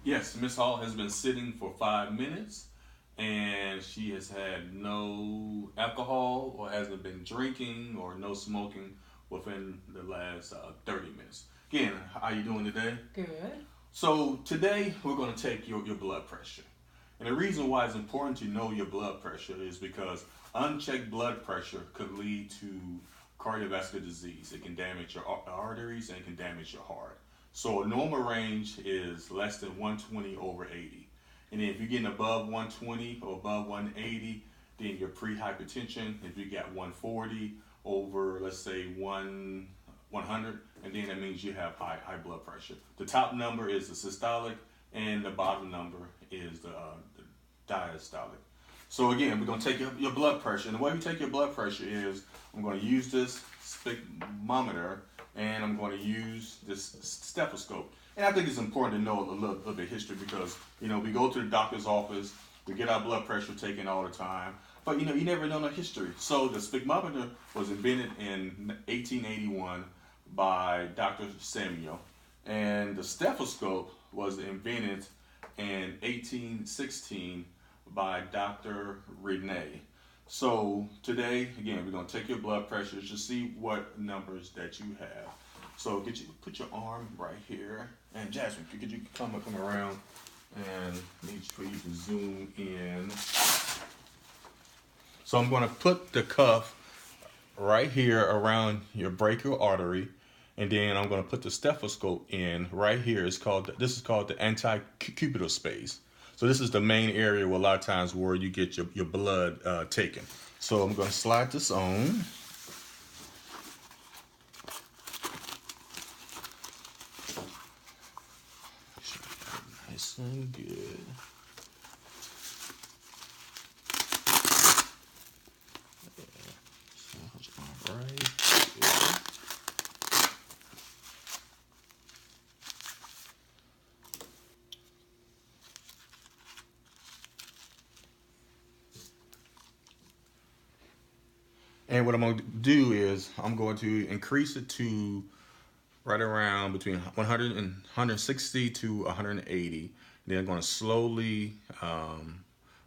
Yes, Miss Hall has been sitting for 5 minutes, and she has had no alcohol or hasn't been drinking or no smoking within the last 30 minutes. Again, how are you doing today? Good. So today we're going to take your blood pressure. And the reason why it's important to know your blood pressure is because unchecked blood pressure could lead to cardiovascular disease. It can damage your arteries and it can damage your heart. So a normal range is less than 120 over 80. And then if you're getting above 120 or above 180, then you're pre-hypertension. If you got 140 over, let's say, 100, and then that means you have high blood pressure. The top number is the systolic, and the bottom number is the diastolic. So again, we're going to take your blood pressure, and the way we take your blood pressure is I'm going to use this sphygmometer, and I'm going to use this stethoscope. And I think it's important to know a little bit of history because we go to the doctor's office, we get our blood pressure taken all the time, but you never know the history. So the sphygmometer was invented in 1881 by Dr. Samuel, and the stethoscope was invented in 1816 by Dr. Renee. So today, again, we're gonna take your blood pressure to see what numbers that you have. So put your arm right here, and Jasmine, could you come around and need for you to zoom in. So I'm gonna put the cuff right here around your brachial artery, and then I'm going to put the stethoscope in right here. This is called the antecubital space. So this is the main area where a lot of times where you get your blood taken. So I'm going to slide this on. Nice and good. All right. And what I'm going to do is I'm going to increase it to right around between 100 and 160 to 180. Then I'm going to slowly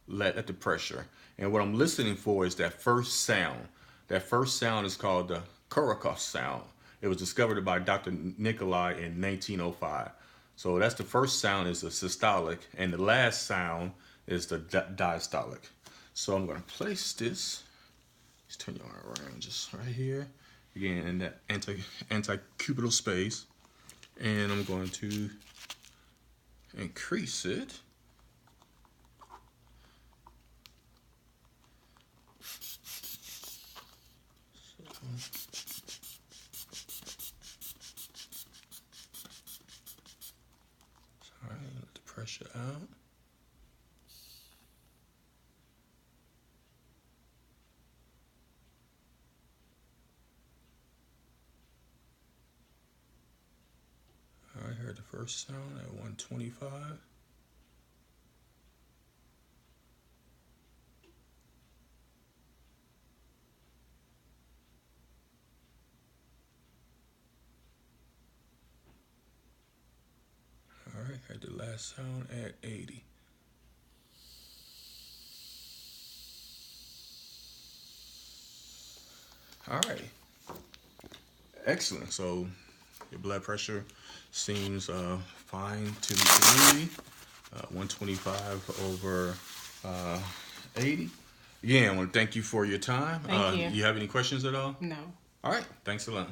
let the pressure. And what I'm listening for is that first sound. That first sound is called the Kurokoff sound. It was discovered by Dr. Nikolai in 1905. So that's the first sound is the systolic, and the last sound is the diastolic. So I'm going to place this. Just turn your arm around, just right here. Again, in that antecubital space, and I'm going to increase it. Sorry, let the pressure out. I heard the first sound at 125. All right, heard the last sound at 80. All right, excellent. So your blood pressure seems fine to me. 125 over 80. Again, I want to thank you for your time. Thank you. You have any questions at all? No. All right, thanks a lot.